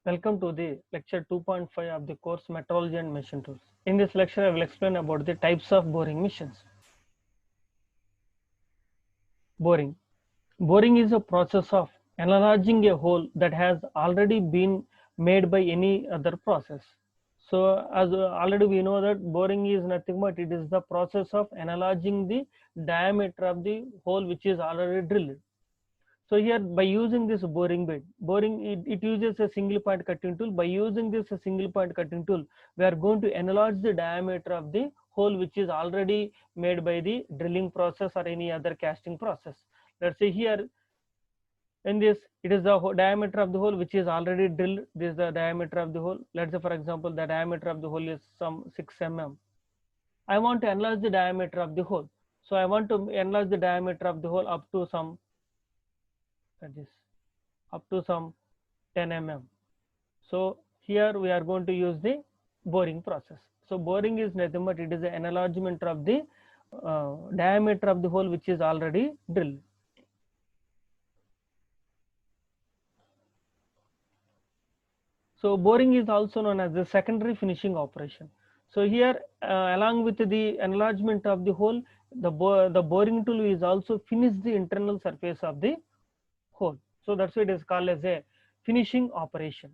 Welcome to the lecture 2.5 of the course Metrology and Machine Tools. In this lecture, I will explain about the types of boring machines. Boring. Boring is a process of enlarging a hole that has already been made by any other process. So, as already we know that boring is nothing but it is the process of enlarging the diameter of the hole which is already drilled. So here by using this boring bit, it uses a single point cutting tool. By using this single point cutting tool, we are going to enlarge the diameter of the hole which is already made by the drilling process or any other casting process. Let's say here in this, it is the diameter of the hole which is already drilled. This is the diameter of the hole. Let's say for example, the diameter of the hole is some 6 mm. I want to enlarge the diameter of the hole. So I want to enlarge the diameter of the hole up to some, that is, up to some 10 mm. So here we are going to use the boring process. So boring is nothing but it is an enlargement of the diameter of the hole which is already drilled. So boring is also known as the secondary finishing operation. So here along with the enlargement of the hole, the boring tool is also finish the internal surface of the hole. So that's why it is called as a finishing operation.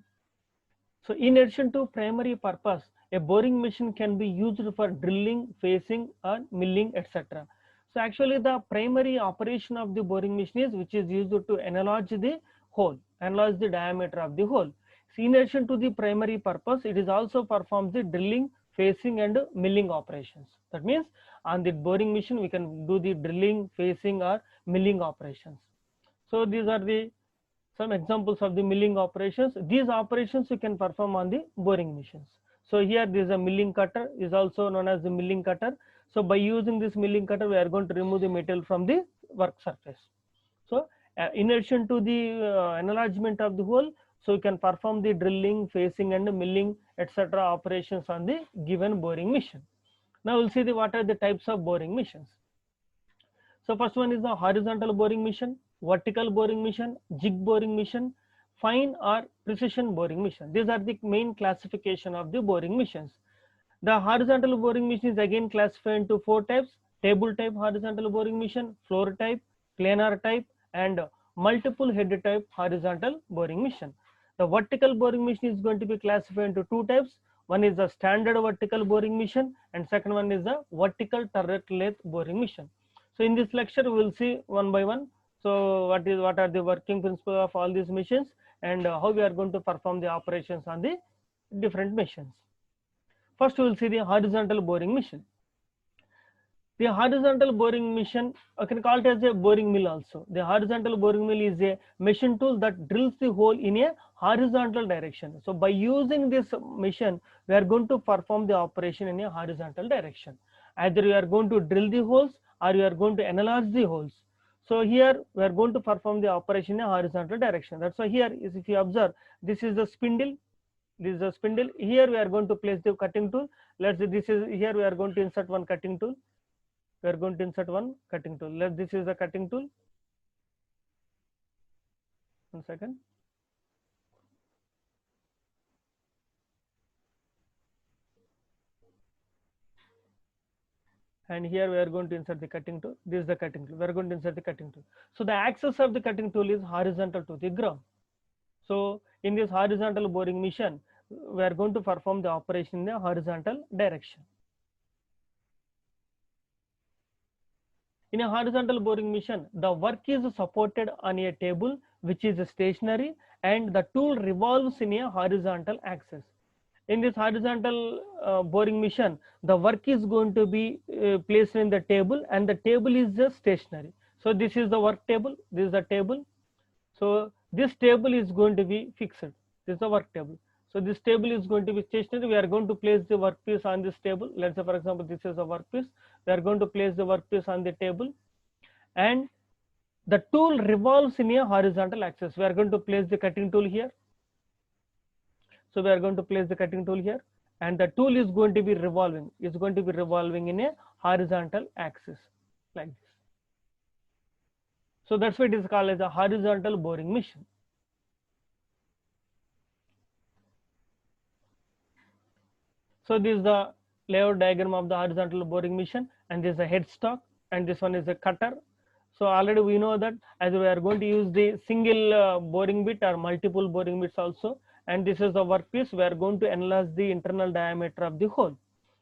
So in addition to primary purpose, a boring machine can be used for drilling, facing or milling, etc. So actually the primary operation of the boring machine is which is used to enlarge the hole, enlarge the diameter of the hole. So in addition to the primary purpose, it is also performs the drilling, facing and milling operations. That means on the boring machine we can do the drilling, facing or milling operations. So these are the some examples of the milling operations. These operations you can perform on the boring machines. So here there is a milling cutter, is also known as the milling cutter. So by using this milling cutter, we are going to remove the metal from the work surface. So in addition to the enlargement of the hole, so you can perform the drilling, facing and milling, etc. operations on the given boring machine. Now we'll see the what are the types of boring machines. So first one is the horizontal boring machine, vertical boring machine, jig boring machine, fine or precision boring machine. These are the main classification of the boring machines. The horizontal boring machine is again classified into four types: table type horizontal boring machine, floor type, planar type, and multiple head type horizontal boring machine. The vertical boring machine is going to be classified into two types. One is the standard vertical boring machine, and second one is the vertical turret lathe boring machine. So in this lecture, we will see one by one. So what are the working principles of all these machines, and how we are going to perform the operations on the different machines. First, we will see the horizontal boring machine. The horizontal boring machine, I can call it as a boring mill also. The horizontal boring mill is a machine tool that drills the hole in a horizontal direction. So by using this machine, we are going to perform the operation in a horizontal direction. Either you are going to drill the holes or you are going to enlarge the holes. So here we are going to perform the operation in a horizontal direction. That's why here is, if you observe, this is the spindle. This is the spindle. Here we are going to place the cutting tool. Let's say this is, here we are going to insert one cutting tool. We are going to insert one cutting tool. This is the cutting tool. 1 second. And here we are going to insert the cutting tool. This is the cutting tool. We are going to insert the cutting tool. So the axis of the cutting tool is horizontal to the ground. So in this horizontal boring machine, we are going to perform the operation in a horizontal direction. In a horizontal boring machine, the work is supported on a table which is stationary, and the tool revolves in a horizontal axis. In this horizontal boring machine, the work is going to be placed in the table, and the table is just stationary. So this is the work table. This is the table. So this table is going to be fixed. This is the work table. So this table is going to be stationary. We are going to place the workpiece on this table. Let's say for example, this is a workpiece. We are going to place the workpiece on the table, and the tool revolves in a horizontal axis. We are going to place the cutting tool here. So we are going to place the cutting tool here, and the tool is going to be revolving. It's going to be revolving in a horizontal axis like this. So that's why it is called as a horizontal boring machine. So this is the layout diagram of the horizontal boring machine, and this is a headstock, and this one is a cutter. So already we know that as we are going to use the single boring bit or multiple boring bits also, and this is the workpiece. We are going to enlarge the internal diameter of the hole,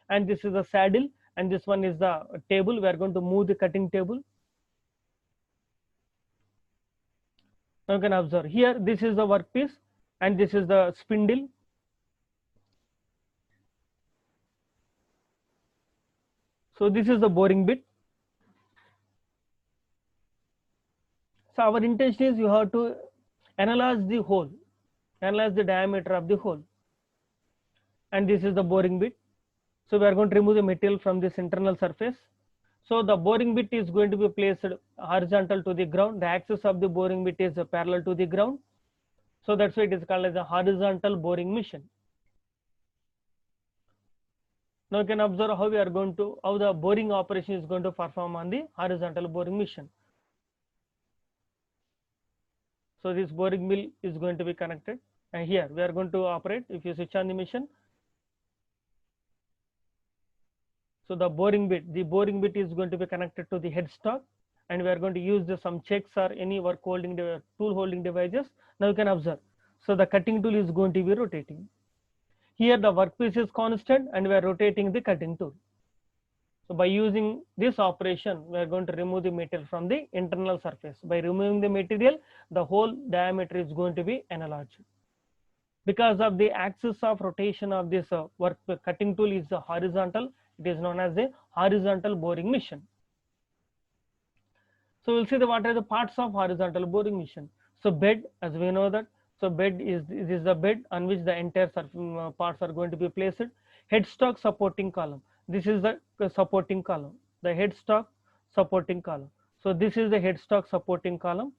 and this is the saddle, and this one is the table. We are going to move the cutting table. Now you can observe here, this is the workpiece, and this is the spindle. So this is the boring bit. So our intention is you have to analyze the hole, analyze the diameter of the hole, and this is the boring bit. So we are going to remove the material from this internal surface. So the boring bit is going to be placed horizontal to the ground. The axis of the boring bit is parallel to the ground. So that's why it is called as a horizontal boring machine. Now you can observe how we are going to, how the boring operation is going to perform on the horizontal boring machine. So this boring mill is going to be connected, and here we are going to operate. If you switch on the machine, so the boring bit is going to be connected to the headstock, and we are going to use some checks or any work holding tool holding devices. Now you can observe. So the cutting tool is going to be rotating. Here the workpiece is constant, and we are rotating the cutting tool. So by using this operation, we are going to remove the material from the internal surface. By removing the material, the whole diameter is going to be enlarged. Because of the axis of rotation of this cutting tool is horizontal, it is known as the horizontal boring machine. So we'll see what are the parts of horizontal boring machine. So bed, as we know that, so bed is the bed on which the entire parts are going to be placed. Headstock supporting column. This is the supporting column. The headstock supporting column. So this is the headstock supporting column.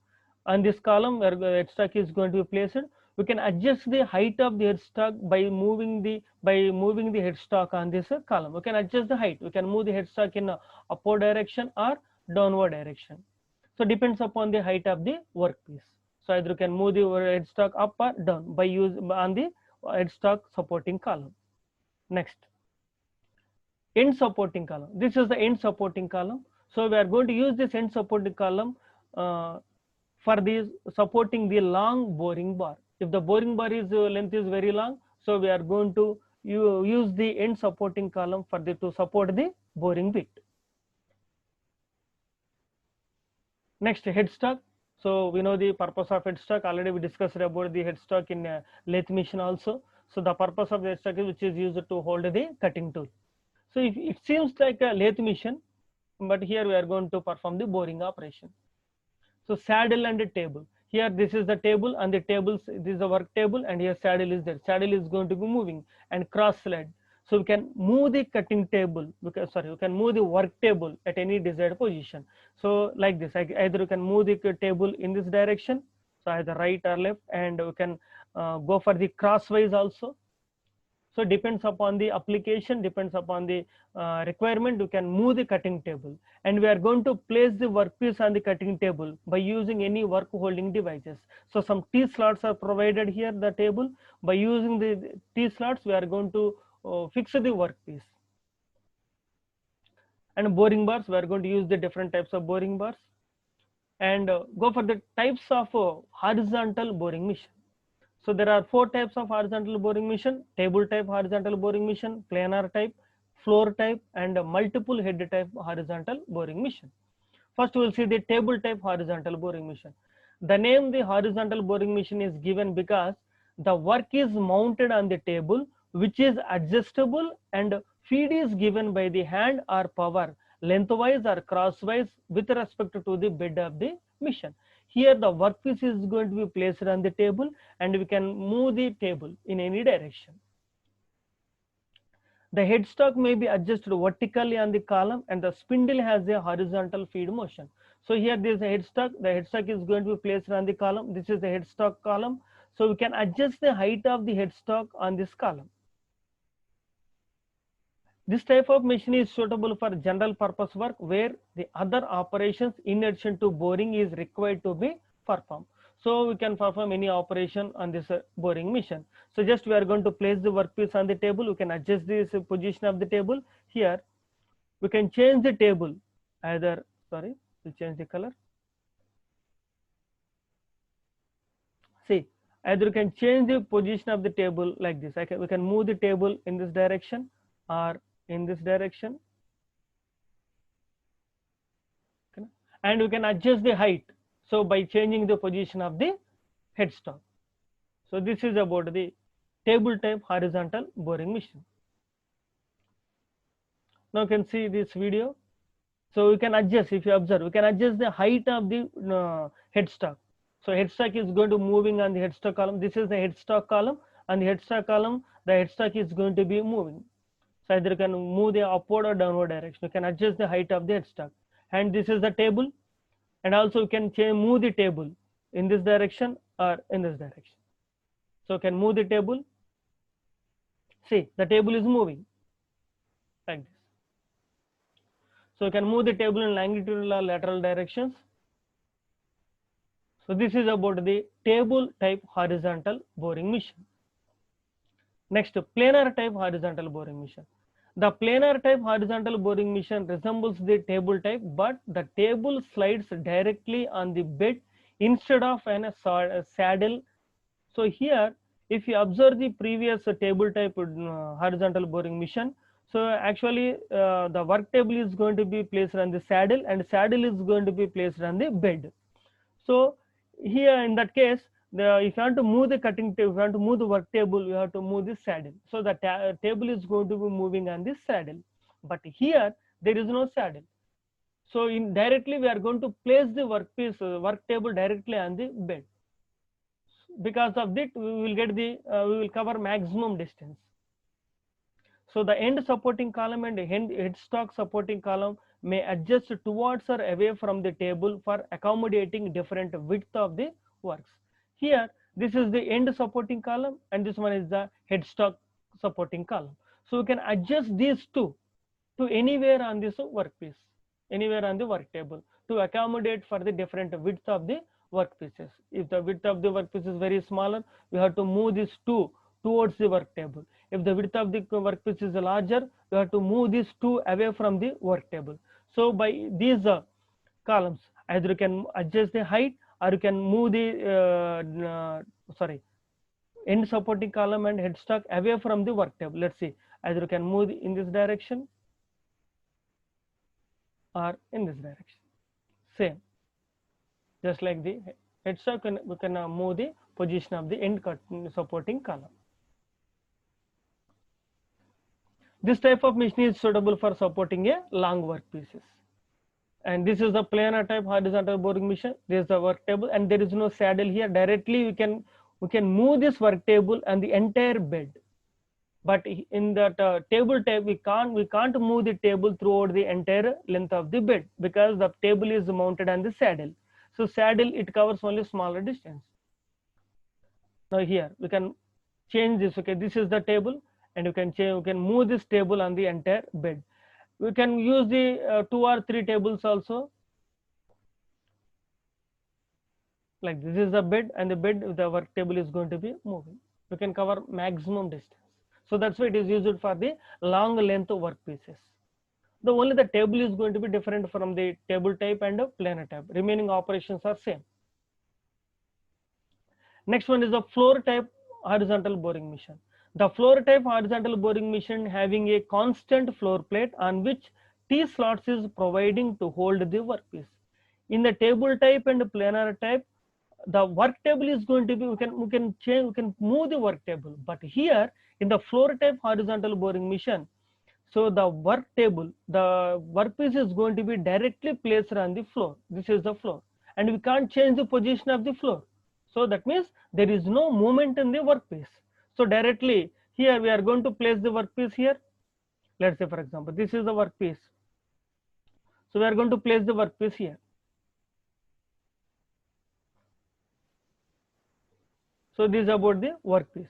On this column where the headstock is going to be placed, we can adjust the height of the headstock by moving the headstock on this column. We can adjust the height. We can move the headstock in upward direction or downward direction. So depends upon the height of the workpiece. So either you can move the headstock up or down by on the headstock supporting column. Next, end supporting column. This is the end supporting column. So we are going to use this end supporting column for this supporting the long boring bar. If the boring bar is length is very long, so we are going to use the end supporting column for to support the boring bit. Next, headstock. So we know the purpose of headstock. Already we discussed about the headstock in lathe machine also. So the purpose of the headstock is which is used to hold the cutting tool. So it seems like a lathe machine, but here we are going to perform the boring operation. So saddle and the table. Here this is the table, and the tables, this is the work table, and here saddle is there. Saddle is going to be moving and cross slide. So we can move the cutting table, because we can move the work table at any desired position. So like this, either you can move the table in this direction, so either right or left, and we can go for the crosswise also. So depends upon the application, depends upon the requirement, you can move the cutting table. And we are going to place the workpiece on the cutting table by using any work holding devices. So some T slots are provided here, the table. By using the T slots, we are going to fix the workpiece. And boring bars, we are going to use the different types of boring bars. And go for the types of horizontal boring machine. So there are 4 types of horizontal boring machine: table type horizontal boring machine, planar type, floor type, and multiple head type horizontal boring machine. First we will see the table type horizontal boring machine. The name the horizontal boring machine is given because the work is mounted on the table, which is adjustable, and feed is given by the hand or power lengthwise or crosswise with respect to the bed of the machine. Here the workpiece is going to be placed on the table, and we can move the table in any direction. The headstock may be adjusted vertically on the column, and the spindle has a horizontal feed motion. So here there is a headstock. The headstock is going to be placed on the column. This is the headstock column. So we can adjust the height of the headstock on this column. This type of machine is suitable for general purpose work where the other operations in addition to boring is required to be performed. So we can perform any operation on this boring machine. So just we are going to place the workpiece on the table. We can adjust this position of the table. Here we can change the table, either, sorry, we change the color. See, either you can change the position of the table like this. We can move the table in this direction or in this direction, okay, and we can adjust the height. So by changing the position of the headstock. So this is about the table type horizontal boring machine. Now you can see this video. So we can adjust, if you observe, we can adjust the height of the headstock. So headstock is going to moving on the headstock column. This is the headstock column, and the headstock column, the headstock is going to be moving. So either you can move the upward or downward direction. You can adjust the height of the headstock. And this is the table, and also you can move the table in this direction or in this direction. So you can move the table. See, the table is moving like this. So you can move the table in longitudinal or lateral directions. So this is about the table type horizontal boring machine. Next, planar type horizontal boring machine. The planar type horizontal boring machine resembles the table type, but the table slides directly on the bed instead of a saddle. So here, if you observe the previous table type horizontal boring machine, so actually the work table is going to be placed on the saddle, and saddle is going to be placed on the bed. So here in that case, if you want to move the cutting table, if you want to move the work table, you have to move the saddle. So the table is going to be moving on this saddle. But here there is no saddle. So indirectly we are going to place the workpiece, work table directly on the bed. Because of that, we will get the we will cover maximum distance. So the end supporting column and headstock supporting column may adjust towards or away from the table for accommodating different width of the works. Here, this is the end supporting column, and this one is the headstock supporting column. So we can adjust these two to anywhere on this workpiece, anywhere on the work table, to accommodate for the different width of the workpieces. If the width of the workpiece is very smaller, we have to move these two towards the work table. If the width of the workpiece is larger, you have to move these two away from the work table. So by these columns, either you can adjust the height, or you can move the end supporting column and headstock away from the work table. Let's see, either you can move in this direction or in this direction. Same, just like the headstock, we can move the position of the end supporting column. This type of machine is suitable for supporting a long workpieces. And this is the planar type horizontal boring machine. There is the work table, and there is no saddle here. Directly we can move this work table and the entire bed. But in that table type, we can't move the table throughout the entire length of the bed, because the table is mounted on the saddle. So saddle, it covers only smaller distance. Now here we can change this. Okay, this is the table, and you can change, you can move this table on the entire bed. We can use the 2 or 3 tables also. Like this is the bed, and the bed, the work table is going to be moving. We can cover maximum distance. So that's why it is used for the long length workpieces. The only the table is going to be different from the table type and the planar type. Remaining operations are same. Next one is the floor type horizontal boring machine. The floor type horizontal boring machine having a constant floor plate on which T slots is providing to hold the workpiece. In the table type and planar type, the work table is going to be, we can change, we can move the work table. But here in the floor type horizontal boring machine, so the work table, the workpiece is going to be directly placed on the floor. This is the floor, and we can't change the position of the floor. So that means there is no movement in the workpiece. So directly here we are going to place the workpiece here. Let's say, for example, this is the workpiece. So we are going to place the workpiece here. So this is about the workpiece.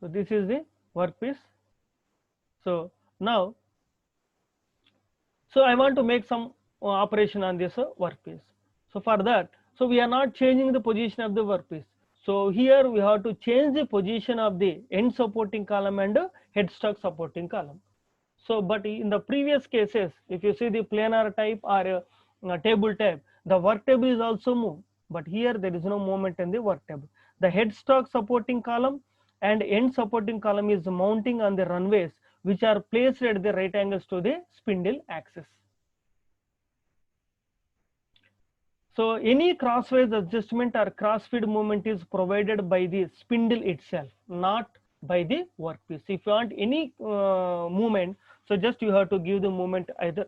So this is the workpiece. So now, so I want to make some operation on this workpiece. So for that, so we are not changing the position of the workpiece. So here we have to change the position of the end supporting column and headstock supporting column. So, but in the previous cases, if you see the planar type or table type, the work table is also moved. But here there is no movement in the work table. The headstock supporting column and end supporting column is mounting on the runways, which are placed at the right angles to the spindle axis. So any crosswise adjustment or crossfeed movement is provided by the spindle itself, not by the workpiece. If you want any movement, so just you have to give the movement either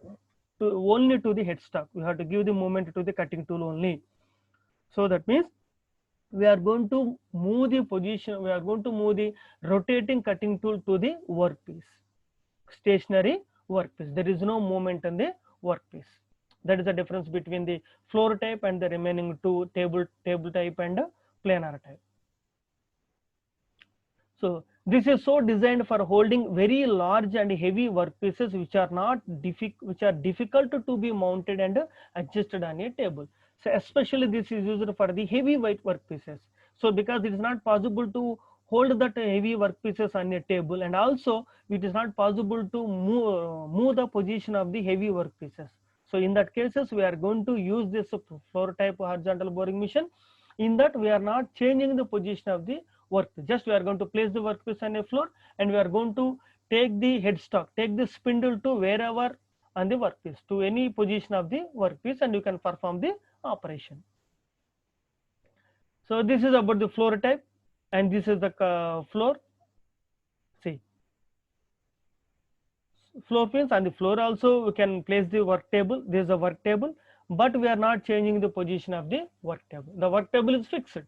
only to the headstock. You have to give the movement to the cutting tool only. So that means we are going to move the position, we are going to move the rotating cutting tool to the workpiece, stationary workpiece. There is no movement in the workpiece. That is the difference between the floor type and the remaining two table type and planar type. So this is so designed for holding very large and heavy workpieces which are difficult to be mounted and adjusted on a table. So especially this is used for the heavy weight workpieces. So because it is not possible to hold that heavy workpieces on a table, and also it is not possible to move the position of the heavy workpieces. So in that cases we are going to use this floor type horizontal boring machine. In that we are not changing the position of the workpiece. Just we are going to place the workpiece on a floor, and we are going to take the headstock, take the spindle to wherever on the workpiece, to any position of the workpiece, and you can perform the operation. So this is about the floor type, and this is the floor. See, floor pins on the floor also we can place the work table. This is a work table, but we are not changing the position of the work table. The work table is fixed,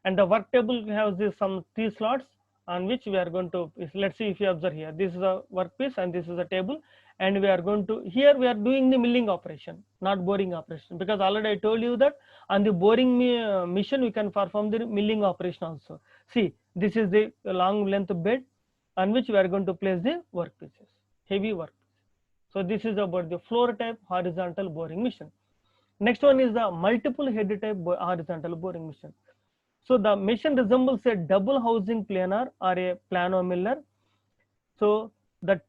and the work table has this some 3 slots on which we are going to, let's see if you observe here, this is a workpiece and this is a table, and we are going to, here we are doing the milling operation, not boring operation, because already I told you that on the boring machine we can perform the milling operation also. See, this is the long length bed on which we are going to place the workpieces, heavy work. So this is about the floor type horizontal boring machine. Next one is the multiple head type horizontal boring machine. So the machine resembles a double housing planer or a plano miller. So the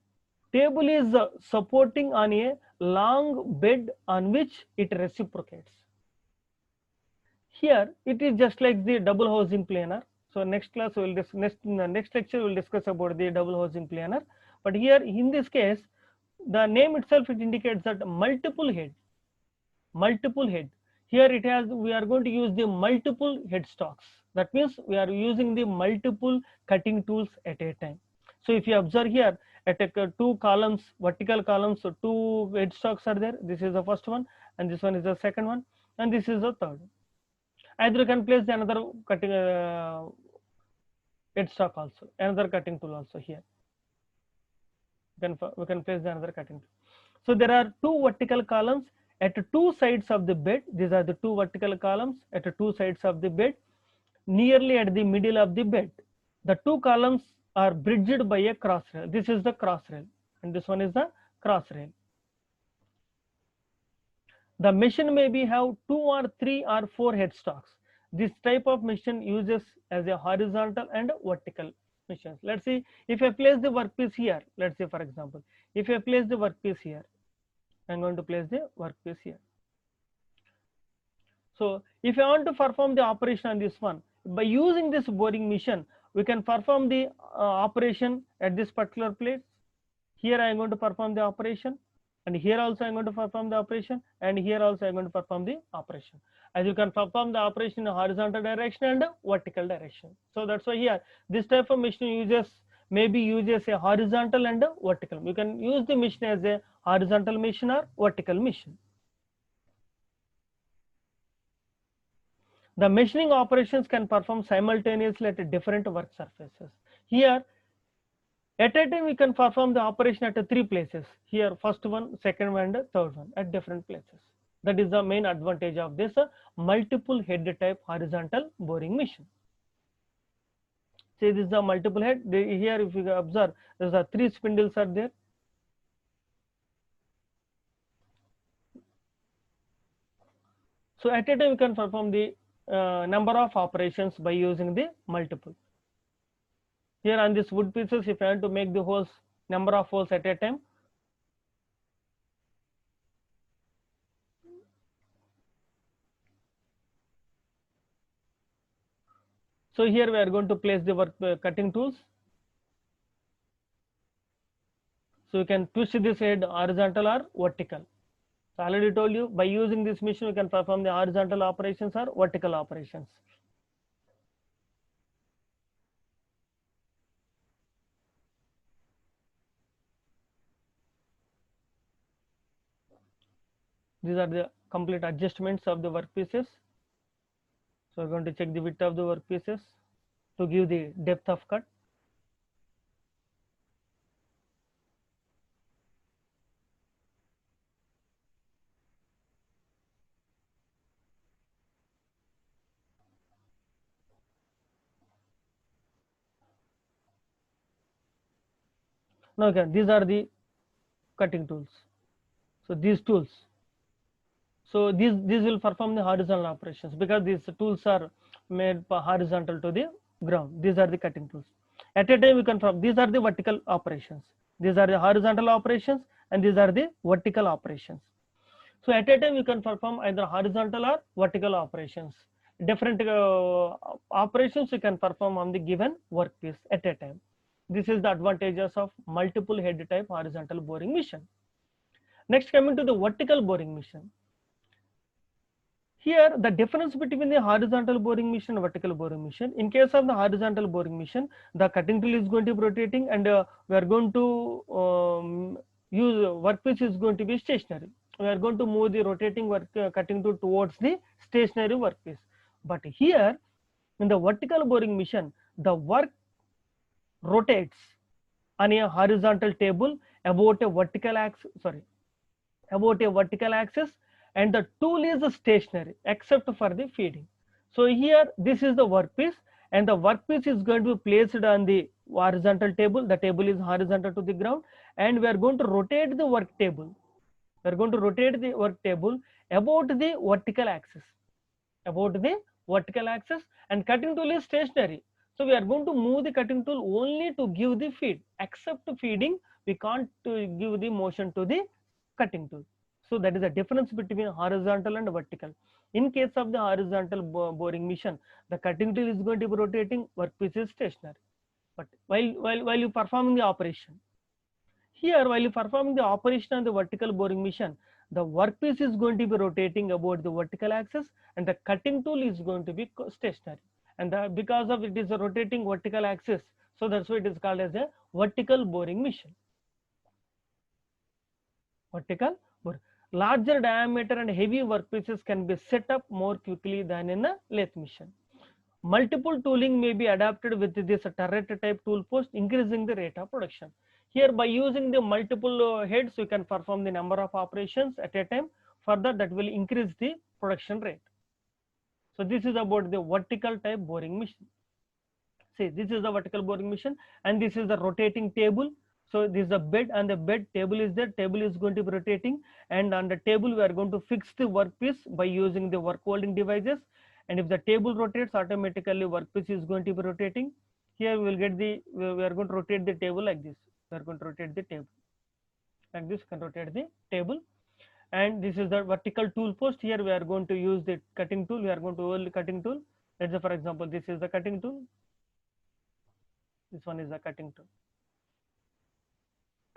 table is supporting on a long bed on which it reciprocates. Here it is just like the double housing planer. So next class we will next lecture we will discuss about the double housing planer. But here in this case, the name itself it indicates that multiple head. Here it has, we are going to use the multiple headstocks. That means we are using the multiple cutting tools at a time. So if you observe here, at two columns, vertical columns, so two headstocks are there. This is the first one, and this one is the second one, and this is the third. Either you can place the another cutting headstock also, another cutting tool also here. We can place the another cutting tool. So there are two vertical columns at two sides of the bed. These are the two vertical columns at two sides of the bed, nearly at the middle of the bed. The two columns are bridged by a cross rail. This is the cross rail, and this one is the cross rail. The machine maybe have 2 or 3 or 4 headstocks. This type of machine uses as a horizontal and vertical machines. Let's see, if I place the workpiece here, let's say for example, if I place the workpiece here, I'm going to place the workpiece here. So if I want to perform the operation on this one, by using this boring machine, we can perform the operation at this particular place. Here I am going to perform the operation, and here also I am going to perform the operation, and here also I am going to perform the operation. As you can perform the operation in horizontal direction and vertical direction. So that's why here this type of machine uses a horizontal and a vertical. You can use the machine as a horizontal machine or vertical machine. The machining operations can perform simultaneously at different work surfaces. Here, at a time we can perform the operation at 3 places. Here, first one, second one, and third one at different places. That is the main advantage of this multiple head type horizontal boring machine. See, this is the multiple head. Here, if you observe, there are 3 spindles are there. So at a time we can perform the number of operations by using the multiple. Here on this wood pieces, if I want to make the holes, number of holes at a time. So here we are going to place the work cutting tools. So you can twist this head horizontal or vertical. So I already told you, by using this machine you can perform the horizontal operations or vertical operations. These are the complete adjustments of the workpieces. So we're going to check the width of the workpieces to give the depth of cut. Now again, these are the cutting tools. So these tools. So these will perform the horizontal operations because these tools are made horizontal to the ground. These are the cutting tools. At a time we can perform. These are the vertical operations. These are the horizontal operations, and these are the vertical operations. So at a time you can perform either horizontal or vertical operations. Different operations you can perform on the given workpiece at a time. This is the advantages of multiple head type horizontal boring machine. Next, coming to the vertical boring machine. Here the difference between the horizontal boring machine and vertical boring machine. In case of the horizontal boring machine, the cutting tool is going to be rotating, and we are going to use workpiece is going to be stationary. We are going to move the rotating cutting tool towards the stationary workpiece. But here in the vertical boring machine, the work rotates on a horizontal table about a vertical axis. About a vertical axis, and the tool is stationary except for the feeding. So here this is the workpiece, and the workpiece is going to be placed on the horizontal table. The table is horizontal to the ground, and we are going to rotate the work table. We are going to rotate the work table about the vertical axis, and cutting tool is stationary. So we are going to move the cutting tool only to give the feed. Except feeding, we can't give the motion to the cutting tool. So that is the difference between horizontal and vertical. In case of the horizontal boring machine, the cutting tool is going to be rotating, workpiece is stationary. But while you performing the operation, here while you performing the operation on the vertical boring machine, the workpiece is going to be rotating about the vertical axis, and the cutting tool is going to be stationary. And because of it is a rotating vertical axis, so that's why it is called as a vertical boring machine. Vertical bore. Larger diameter and heavy workpieces can be set up more quickly than in a lathe machine. Multiple tooling may be adapted with this turret type tool post, increasing the rate of production. Here by using the multiple heads, you can perform the number of operations at a time. Further, that will increase the production rate. So this is about the vertical type boring machine. See, this is the vertical boring machine, and this is the rotating table. So this is the bed, and the bed table is there. Table is going to be rotating, and on the table we are going to fix the workpiece by using the work holding devices. And if the table rotates, automatically workpiece is going to be rotating. Here we will get the, we are going to rotate the table like this. We are going to rotate the table like this. Can rotate the table, and this is the vertical tool post. Here we are going to use the cutting tool. We are going to hold the cutting tool. Let's say for example, this is the cutting tool. This one is the cutting tool,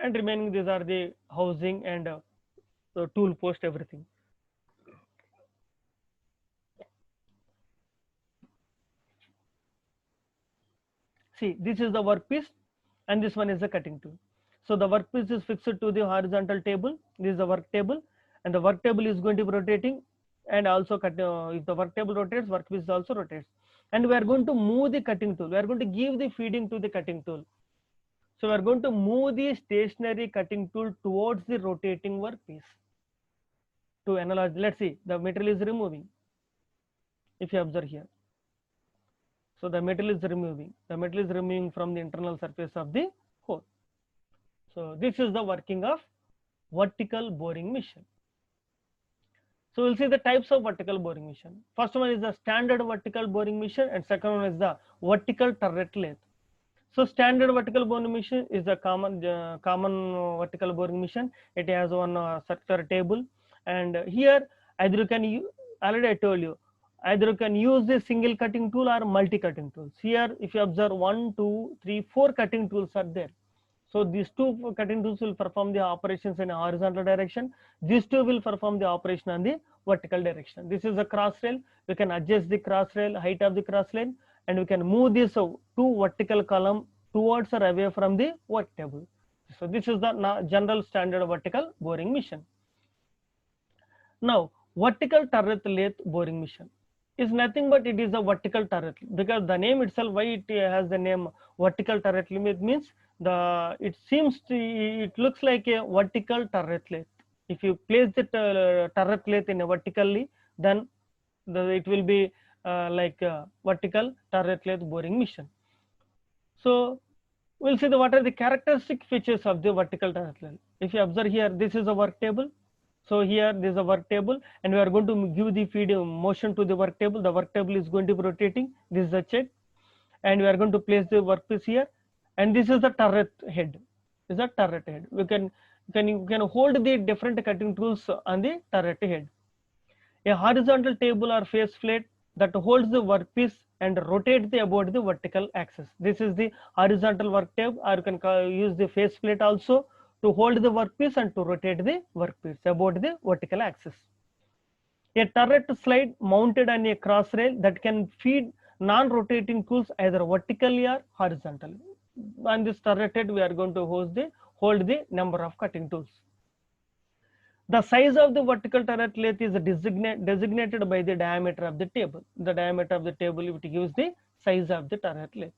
and remaining these are the housing and the tool post, everything. See, this is the workpiece, and this one is the cutting tool. So the workpiece is fixed to the horizontal table. This is the work table, and the work table is going to be rotating, and also if the work table rotates, workpiece also rotates. And we are going to move the cutting tool. We are going to give the feeding to the cutting tool. So we are going to move the stationary cutting tool towards the rotating workpiece. To analyze, let's see, the material is removing. If you observe here, so the metal is removing from the internal surface of the hole. So this is the working of vertical boring machine. So we'll see the types of vertical boring machine. First one is the standard vertical boring machine, and second one is the vertical turret lathe. So standard vertical boring machine is the common vertical boring machine. It has one circular table, and here either you can already I told you, either you can use the single cutting tool or multi cutting tools. Here if you observe 1, 2, 3, 4 cutting tools are there. So these two cutting tools will perform the operations in a horizontal direction. These two will perform the operation on the vertical direction. This is a cross rail. We can adjust the cross rail, height of the cross rail, and we can move this two vertical column towards or away from the work table. So this is the general standard vertical boring machine. Now vertical turret lathe boring machine is nothing but it is a vertical turret, because the name itself, why it has the name vertical turret lathe means it looks like a vertical turret lathe. If you place the turret lathe in a vertically, then it will be like a vertical turret lathe boring machine. So we'll see what are the characteristic features of the vertical turret lathe. If you observe here, this is a work table. So here this is a work table, and we are going to give the feed motion to the work table. The work table is going to be rotating. This is a check, and we are going to place the workpiece here, and this is the turret head. This is a turret head. You can hold the different cutting tools on the turret head. A horizontal table or face plate that holds the workpiece and rotates about the vertical axis. This is the horizontal work table, or you can use the face plate also to hold the workpiece and to rotate the workpiece about the vertical axis. A turret slide mounted on a cross rail that can feed non-rotating tools either vertically or horizontally. On this turret head, we are going to hold the number of cutting tools. The size of the vertical turret lathe is designated by the diameter of the table. The diameter of the table, it gives the size of the turret lathe.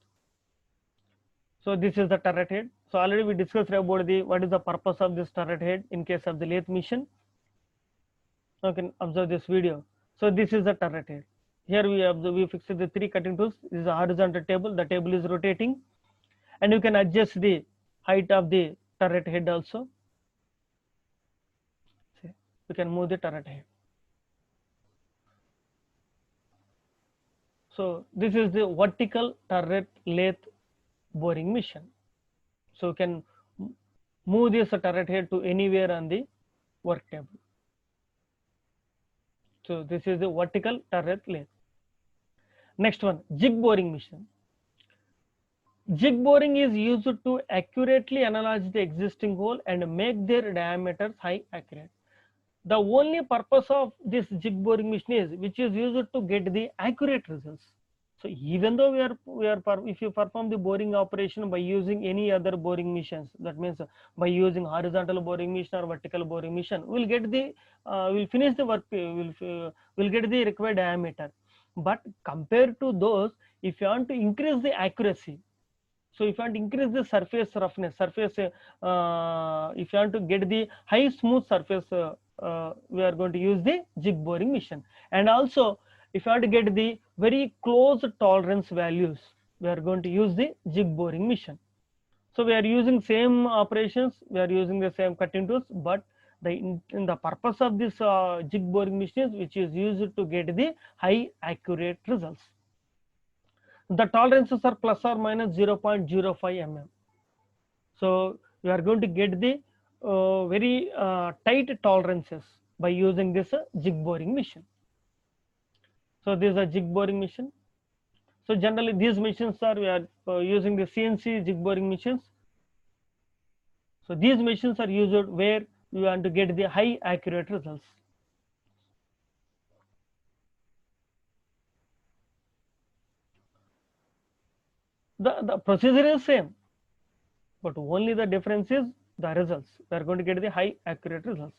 So this is the turret head. So already we discussed about what is the purpose of this turret head in case of the lathe machine. You can observe this video. So this is the turret head. Here we fixed the 3 cutting tools. This is a horizontal table. The table is rotating, and you can adjust the height of the turret head also. You can move the turret head. So this is the vertical turret lathe boring machine. So you can move this turret head to anywhere on the work table. So this is the vertical turret lathe. Next one, jig boring machine. Jig boring is used to accurately analyze the existing hole and make their diameters high accurate. The only purpose of this jig boring machine is which is used to get the accurate results. So even though if you perform the boring operation by using any other boring machines, that means by using horizontal boring machine or vertical boring machine, we'll finish the work, we'll get the required diameter. But compared to those, if you want to increase the accuracy, so if you want to increase the surface roughness, if you want to get the high smooth surface, we are going to use the jig boring machine. And also, if you want to get the very close tolerance values, we are going to use the jig boring machine. So we are using same operations, we are using the same cutting tools, but in the purpose of this jig boring machines, which is used to get the high accurate results. The tolerances are plus or minus 0.05 mm. So we are going to get the very tight tolerances by using this jig boring machine. So this is a jig boring machine. So generally these machines we are using the CNC jig boring machines. So these machines are used where you want to get the high accurate results. The procedure is same, but only the difference is the results. We are going to get the high accurate results.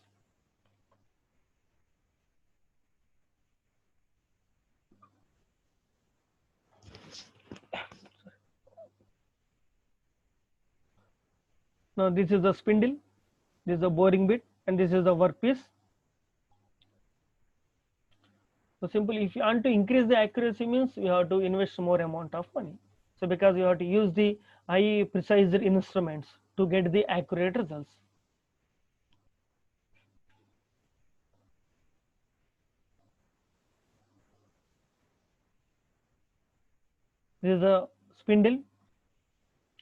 Now this is the spindle, this is the boring bit, and this is the workpiece. So simply, if you want to increase the accuracy, means you have to invest more amount of money. So because you have to use the high precise instruments to get the accurate results. This is a spindle,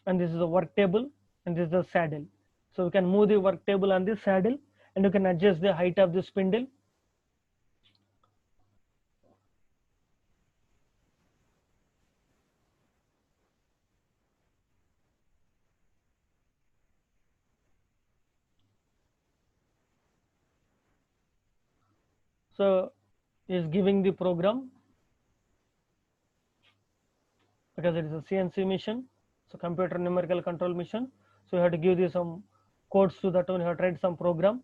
and this is a work table, and this is the saddle. So we can move the work table on the saddle, and you can adjust the height of the spindle. So is giving the program, because it is a CNC machine, so computer numerical control machine. So you have to give you some codes to that one. You have to write some program.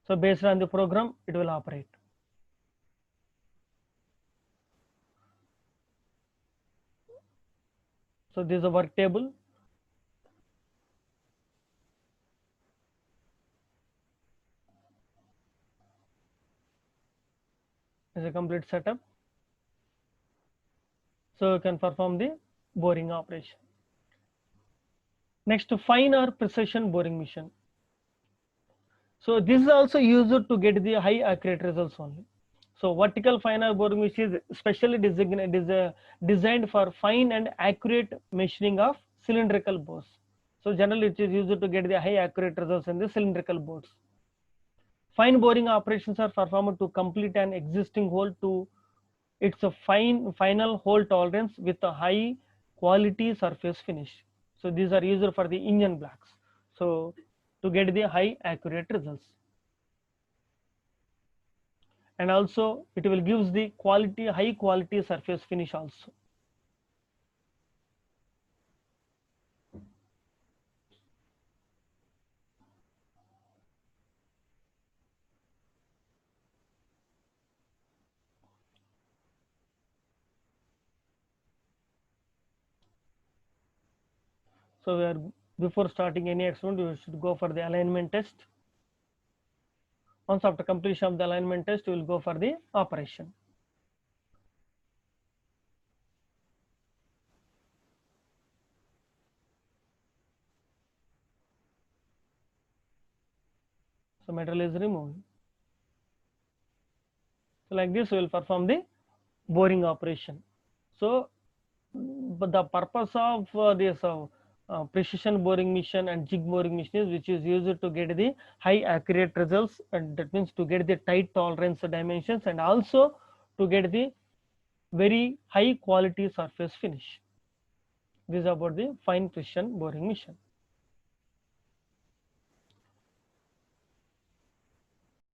So based on the program, it will operate. So this is a work table. Is a complete setup. So you can perform the boring operation. Next, fine or precision boring machine. So this is also used to get the high accurate results only. So vertical fine or boring machine is specially designed for fine and accurate measuring of cylindrical bores. So generally it is used to get the high accurate results in the cylindrical bores. Fine boring operations are performed to complete an existing hole to its a final hole tolerance with a high quality surface finish. So these are used for the engine blocks. So to get the high accurate results. And also it will gives the high quality surface finish also. So we are, before starting any experiment, you should go for the alignment test. Once after completion of the alignment test, you will go for the operation. So material is removed. So like this, we will perform the boring operation. So but the purpose of this precision boring machine and jig boring machine, which is used to get the high accurate results, and that means to get the tight tolerance dimensions, and also to get the very high quality surface finish. This is about the fine precision boring machine.